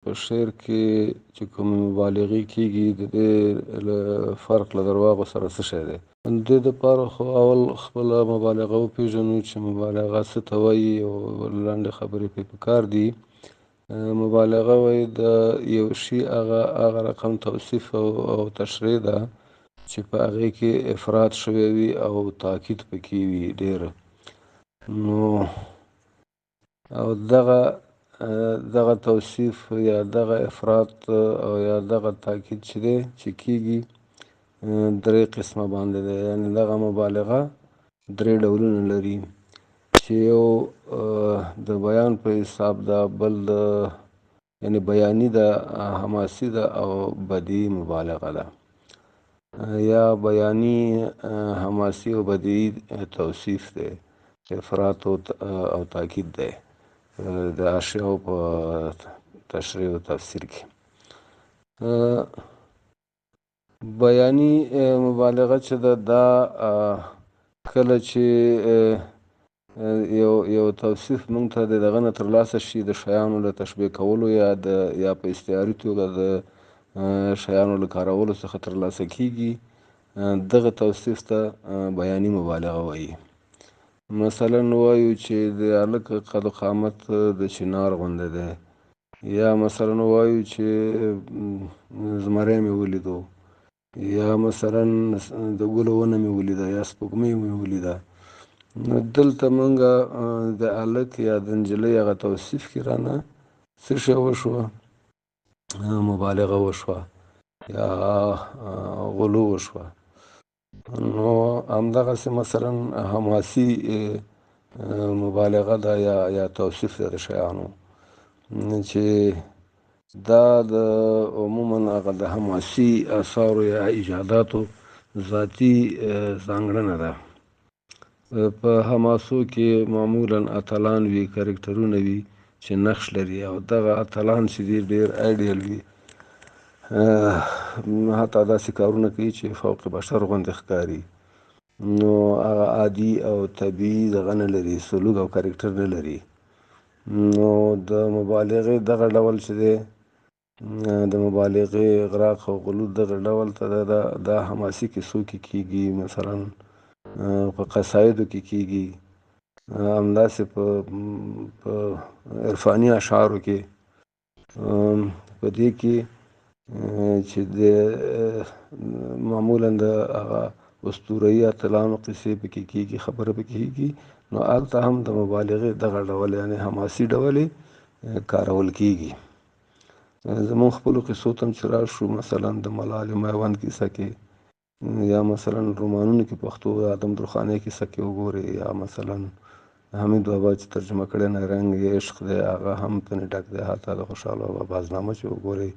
په شعر کې چې کومې مبالغې کېږي د دې فرق له درواغو سره څه شی دی. د دې دپاره خو اول خپله مبالغه وپېژنو چې مبالغه څه ته وایي او لنډې خبرې پرې پکار دي. مبالغه وایي د یو شي هغه رقم توصیف او تشریح ده چې په هغې کې افراط شوی وي او تاکید پکې وي ډېره. نو او دغه توصیف یا دغه افراط او یا دغه تاکید چې دی چې کېږي درې قسمه باندې دی. یعنې دغه مبالغه درې ډولونه لري چې یو د بیان په حساب ده، بل د یعنې بیاني ده، حماسي ده او بدیعي مبالغه ده. یا بیاني، حماسي او بدیعي توصیف دی، افراط او تاکید دی د اشیاو په تشریح او تفسیر کې. بیاني مبالغه چې ده دا کله چې یو توصیف موږ ته د دغه نه ترلاسه شي د شیانو له تشبیه کولو یا په استعاري توګه د شیانو له کارولو څخه ترلاسه کېږي، دغه توصیف ته بیاني مبالغه وایي. مثلا وایو چې د هلک قد و قامت د چنار غوندې دی، یا مثلا وایو چې زمری مې ولیدو، یا مثلا د ګلو ونه مې ولیده، یا سپوږمۍ مې ولیده. نو دلته موږ د هلک یا د نجلۍ هغه توصیف کې رانه څه شی وشوه؟ مبالغه وشوه یا غلو وشوه. نو همدغسې مثلا حماسي مبالغه ده یا توصیف دی د شیانو چې دا د عموما هغه د حماسي اثارو یا ایجاداتو ذاتي ځانګړنه ده. په حماسو کې معمولا اتلان وي، کرکټرونه وي چې نقش لري او دغه اتلان چې دي ډېر ایډیل وي، حتی داسې کارونه کوي چې فوق بشر غوندې ښکاري. نو هغه عادي او طبیعي دغه نه لري، سلوک او کرکټر نه لري. نو د مبالغې دغه ډول چې دی، د مبالغې اغراق او غلو دغه ډول ته دا حماسي کیسو کې کېږي، مثلا په قصایدو کې کېږي، همداسې په عرفاني اشعارو کې، په دې کې چې د معمولا د هغه اسطوره‌يي اتلانو قصې پکې کېږي، خبره پکې کېږي. نو هلته هم د مبالغې دغه ډول یعنې حماسي ډول یې کارول کېږي. زموږ خپلو قصو ته هم چې راشو، مثلا د ملال میوند کیسه کې، یا مثلا رومانونو کې پښتو ادم درخانۍ کیسه کې وګورئ، یا مثلا حمید بابا چې ترجمه کړی رنګ عشق دی هغه هم تنې ډک دی. حتی د خوشحال بابا بازنامه چې وګورئ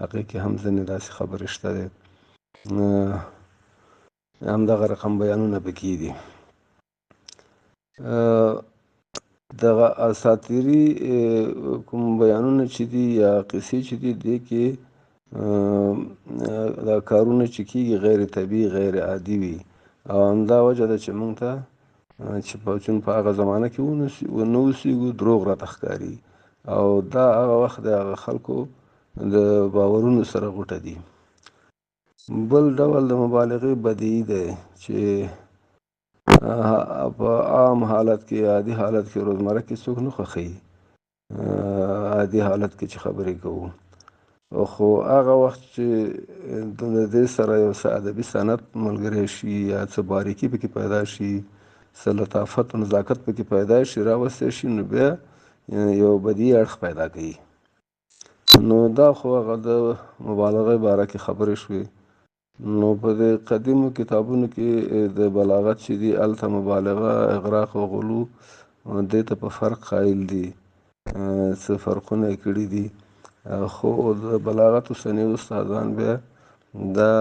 هغې کې هم ځینې داسې خبرې شته دی. همدغه رقم بیانونه پکې دي. دغه اساطیري کوم بیانونه چې دي یا قصې چې دي، دې کې دا کارونه چې کېږي غیر طبیعي، غیر عادي وي. او همدا وجه ده چې موږ ته چې په هغه زمانه کې ونه اوسېږو، دروغ راته ښکاري. او دا هغه وخت د هغه خلکو د باورونو سره غوټه دي. بل ډول د مبالغې بدیعي دی چې په عام حالت کې، عادي حالت کې، روزمره کې څوک نه خوښوي، عادي حالت کې چې خبرې کوو. خو هغه وخت چې د دې سره یو څه ادبي صنعت ملګری شي، یا څه باریکي پکې پیدا شي، څه لطافت و نزاکت پکې پیدا شي، راوستی شي، نو بیا یو بدیعي اړخ پیدا کوي. نو دا خو هغه د مبالغې باره کې خبرې شوې. نو په دې قدیمو کتابونو کې د بلاغت چې دي، هلته مبالغه، اغراق او غلو دې ته په فرق قایل دي، څه فرقونه یې کړي دي. خو د بلاغت اوسني استادان بیا دا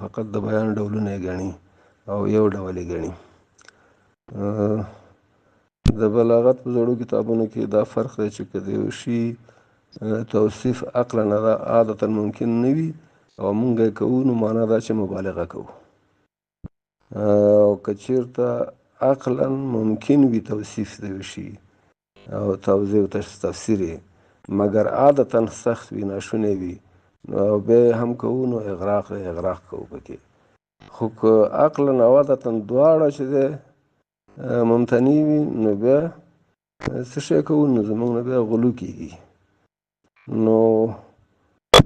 فقط د بیان ډولونه یې ګڼي او یو ډول یې ګڼي. د بلاغت په زړو کتابونو کې دا فرق دی چې که د یو شي توصیف عقلاً عادتاً ممکن نه وي او موږ یې کوو، نو معنا دا چې مبالغه کوو. او که چېرته عقلاً ممکن وي توصیف د یو شي او توضیح او تفسیر یې، مګر عادتا سخت وي، ناشونی وي، او بیا یې هم کوو نو اغراق کوو پکې. خو که عقلا او عادتا دواړه چې دی ممتنع وي نو بیا څه شی کوو؟ نو زموږ نه بیا غلو کېږي. نو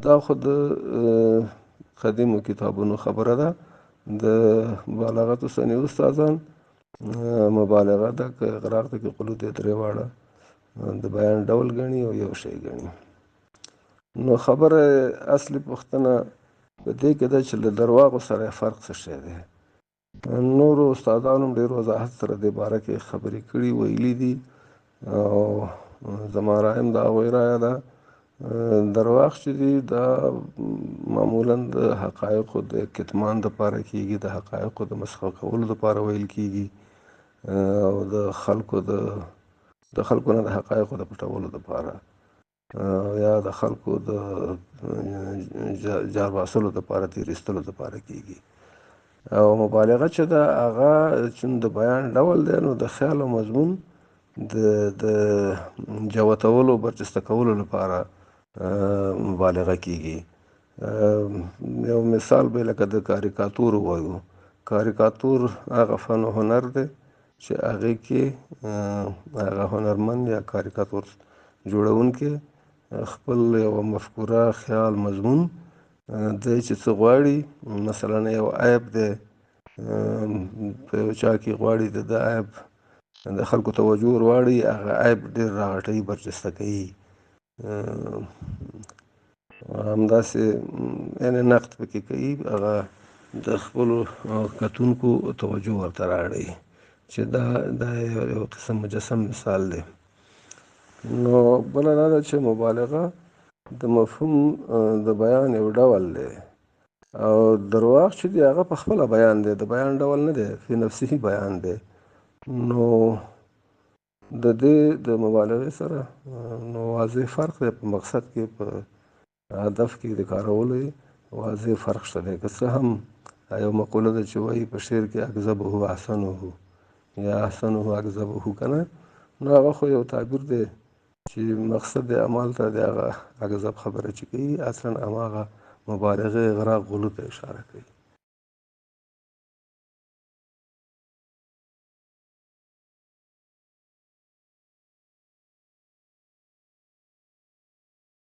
دا خو د قدیمو کتابونو خبره ده. د بلاغت اوسني استادان مبالغه ده که اغراق ده که غلو ده، درې واړه د بیان ډول ګڼي او یو شی ګڼي. نو خبره اصلي پوښتنه په دې کې ده چې له درواغو سره فرق څه شی دی. نورو استادانو هم ډېر وضاحت سره دې باره کې خبرې کړي، ویلي دي، او زما رایه هم د هغوی رایه ده. درواغ چې دي دا معمولا د حقایقو د کتمان دپاره کېږي، د حقایقو د مسخه کولو دپاره ویل کېږي، او د خلکو نه د حقایقو د پټولو دپاره، یا د خلکو د جار باسلو دپاره، تیر ایستلو دپاره کېږي. او مبالغه چې ده هغه چې د بیان ډول دی نو د خیال او مضمون د جوتولو، برجسته کولو لپاره مبالغه کېږي. یو مثال به لکه د کاریکاتور ووایو. کاریکاتور هغه فن و هنر دی چې هغې کې هغه هنرمند یا کاریکاتور جوړونکی خپل یوه مفکوره، خیال، مضمون دی چې څه غواړي، مثلا یو عیب دی په یو چا کې غواړي د ده عیب د خلکو توجه ور واړوي، هغه عیب ډېر راغټوي، برجسته کوي. همداسې یعنې نقد پکې کوي، هغه د خپلو کتونکو توجه ورته رااړوي، چې دا یو قسم مجسم مثال دی. نو بله دا ده چې مبالغه د مفهوم د بیان یو ډول دی، او درواغ چې دی هغه په خپله بیان دی، د بیان ډول نه دی، فی نفسه بیان دی. نو د دې د مبالغې سره نو واضح فرق دی، په مقصد کې، په هدف کې د کارولو واضح فرق شته دی. که څه هم یو مقوله ده چې وایي په شعر کې اکذبه احسنه یا احسنه اکذبه، که نه، نو هغه خو یو تعبیر دی چې مقصد د عمل ته د هغه اکذب خبره چې کوي اصلا هماغه مبالغې، اغراق، غلو ته اشاره کوي.